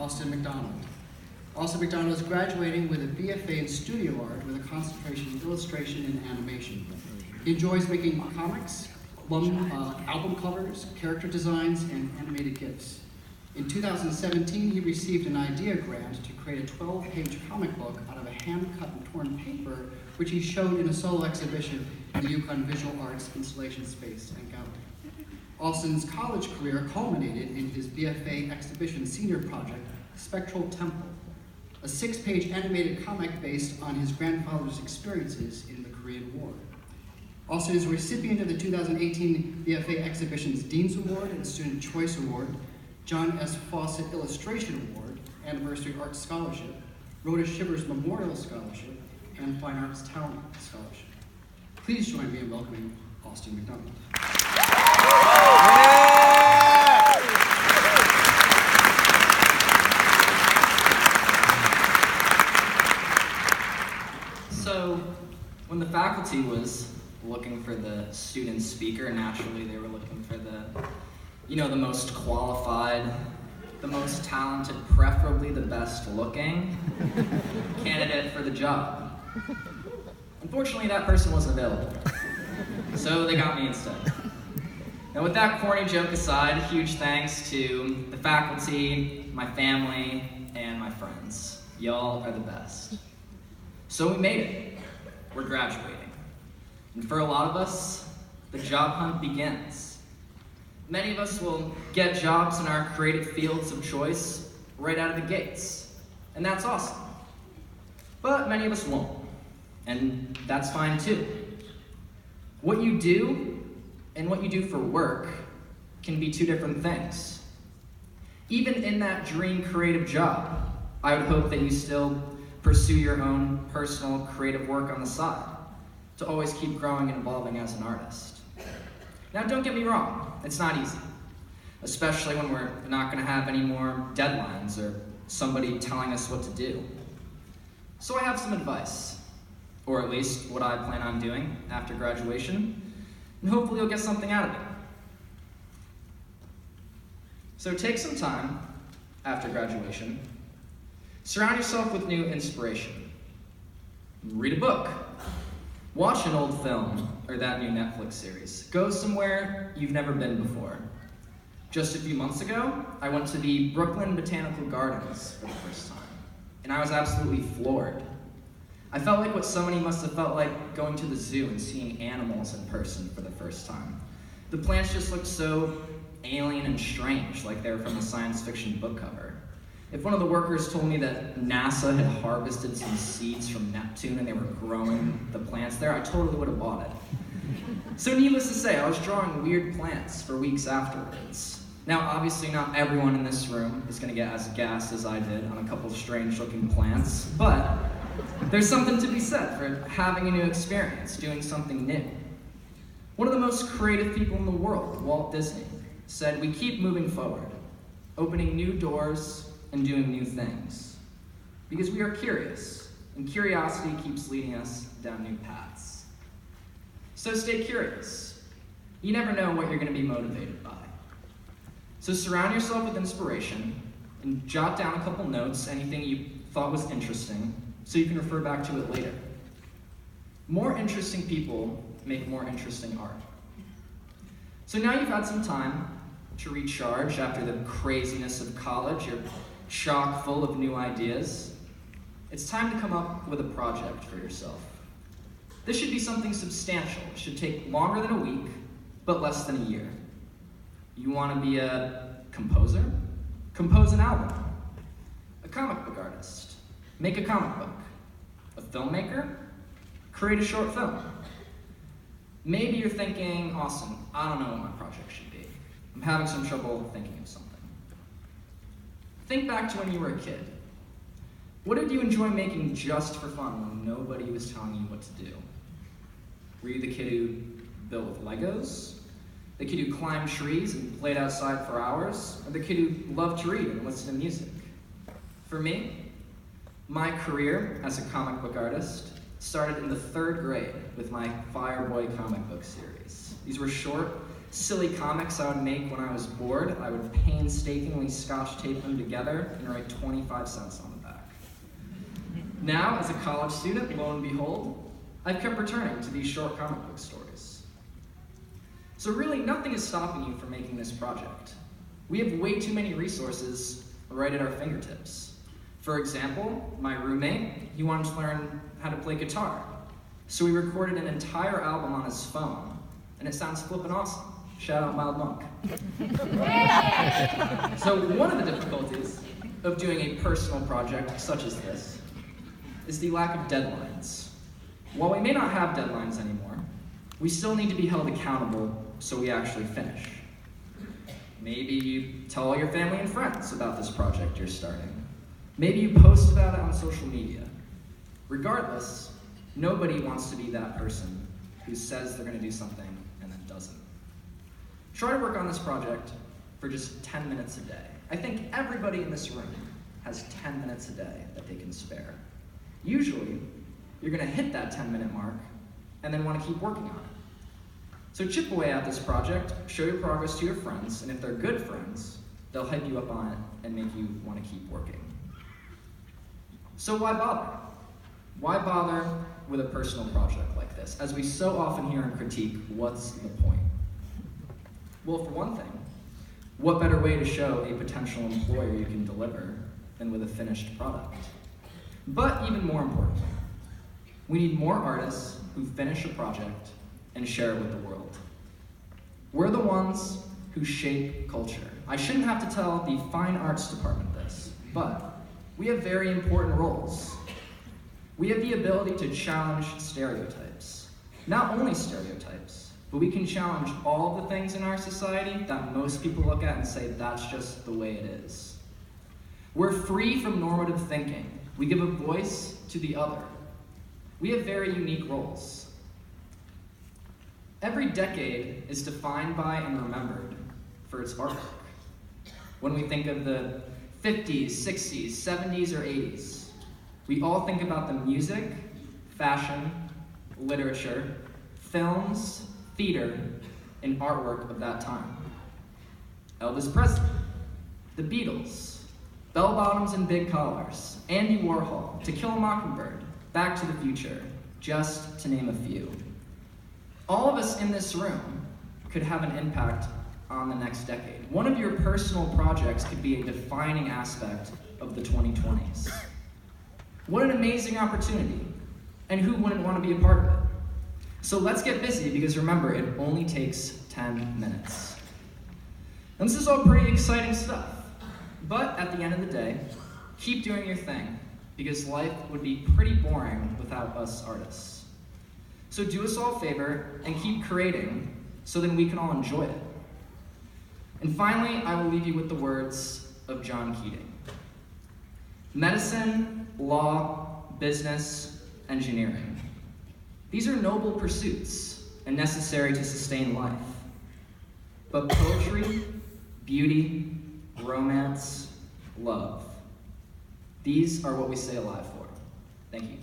Austin McDonald. Austin McDonald is graduating with a BFA in studio art with a concentration in illustration and animation. He enjoys making comics, album covers, character designs, and animated GIFs. In 2017, he received an idea grant to create a 12-page comic book out of a hand-cut and torn paper, which he showed in a solo exhibition in the Yukon Visual Arts Installation Space and Gallery. Austin's college career culminated in his BFA exhibition senior project, Spectral Temple, a 6-page animated comic based on his grandfather's experiences in the Korean War. Austin is a recipient of the 2018 BFA Exhibition's Dean's Award and Student Choice Award, John S. Fawcett Illustration Award, Anniversary Arts Scholarship, Rhoda Shivers Memorial Scholarship, and Fine Arts Talent Scholarship. Please join me in welcoming Austin McDonald. So, when the faculty was looking for the student speaker, naturally they were looking for the most qualified, the most talented, preferably the best looking candidate for the job. Unfortunately, that person wasn't available, so they got me instead. Now, with that corny joke aside, huge thanks to the faculty, my family, and my friends. Y'all are the best. So we made it. We're graduating. And for a lot of us, the job hunt begins. Many of us will get jobs in our creative fields of choice right out of the gates. And that's awesome. But many of us won't. And that's fine too. What you do and what you do for work can be two different things. Even in that dream creative job, I would hope that you still pursue your own personal creative work on the side to always keep growing and evolving as an artist. Now, don't get me wrong, it's not easy, especially when we're not going to have any more deadlines or somebody telling us what to do. So I have some advice, or at least what I plan on doing after graduation, and hopefully you'll get something out of it. So take some time after graduation, surround yourself with new inspiration. Read a book, watch an old film, or that new Netflix series. Go somewhere you've never been before. Just a few months ago, I went to the Brooklyn Botanical Gardens for the first time, and I was absolutely floored. I felt like what so many must have felt like going to the zoo and seeing animals in person for the first time. The plants just looked so alien and strange, like they were from a science fiction book cover. If one of the workers told me that NASA had harvested some seeds from Neptune and they were growing the plants there, I totally would have bought it. So needless to say, I was drawing weird plants for weeks afterwards. Now, obviously not everyone in this room is going to get as gassed as I did on a couple of strange-looking plants, but there's something to be said for having a new experience, doing something new. One of the most creative people in the world, Walt Disney, said, "We keep moving forward, opening new doors and doing new things, because we are curious, and curiosity keeps leading us down new paths." So stay curious. You never know what you're going to be motivated by. So surround yourself with inspiration and jot down a couple notes, anything you thought was interesting, so you can refer back to it later. More interesting people make more interesting art. So now you've had some time to recharge after the craziness of college. You're chock full of new ideas. It's time to come up with a project for yourself. This should be something substantial. It should take longer than a week, but less than a year. You want to be a composer? Compose an album. A comic book artist? Make a comic book. A filmmaker? Create a short film. Maybe you're thinking, "Awesome, I don't know what my project should be. I'm having some trouble thinking of something." Think back to when you were a kid. What did you enjoy making just for fun when nobody was telling you what to do? Were you the kid who built with Legos? The kid who climbed trees and played outside for hours? Or the kid who loved to read and listen to music? For me, my career as a comic book artist started in the 3rd grade with my Fireboy comic book series. These were short, silly comics I would make when I was bored. I would painstakingly scotch tape them together and write 25 cents on the back. Now, as a college student, lo and behold, I've kept returning to these short comic book stories. So really, nothing is stopping you from making this project. We have way too many resources right at our fingertips. For example, my roommate, he wanted to learn how to play guitar. So we recorded an entire album on his phone, and it sounds flippin' awesome. Shout out Mild Monk. So one of the difficulties of doing a personal project such as this is the lack of deadlines. While we may not have deadlines anymore, we still need to be held accountable so we actually finish. Maybe you tell all your family and friends about this project you're starting. Maybe you post about it on social media. Regardless, nobody wants to be that person who says they're going to do something and then doesn't. Try to work on this project for just 10 minutes a day. I think everybody in this room has 10 minutes a day that they can spare. Usually, you're going to hit that 10-minute mark and then want to keep working on it. So chip away at this project, show your progress to your friends, and if they're good friends, they'll hype you up on it and make you want to keep working. So why bother? Why bother with a personal project like this? As we so often hear in critique, what's the point? Well, for one thing, what better way to show a potential employer you can deliver than with a finished product? But even more importantly, we need more artists who finish a project and share it with the world. We're the ones who shape culture. I shouldn't have to tell the fine arts department this, but we have very important roles. We have the ability to challenge stereotypes. Not only stereotypes, but we can challenge all the things in our society that most people look at and say that's just the way it is. We're free from normative thinking. We give a voice to the other. We have very unique roles. Every decade is defined by and remembered for its artwork. When we think of the 50s, 60s, 70s, or 80s, we all think about the music, fashion, literature, films, theater, and artwork of that time. Elvis Presley, the Beatles, bell-bottoms and big collars, Andy Warhol, To Kill a Mockingbird, Back to the Future, just to name a few. All of us in this room could have an impact on the next decade. One of your personal projects could be a defining aspect of the 2020s. What an amazing opportunity, and who wouldn't want to be a part of it? So let's get busy, because remember, it only takes 10 minutes. And this is all pretty exciting stuff, but at the end of the day, keep doing your thing, because life would be pretty boring without us artists. So do us all a favor and keep creating so then we can all enjoy it. And finally, I will leave you with the words of John Keating. Medicine, law, business, engineering. These are noble pursuits and necessary to sustain life. But poetry, beauty, romance, love, these are what we stay alive for. Thank you.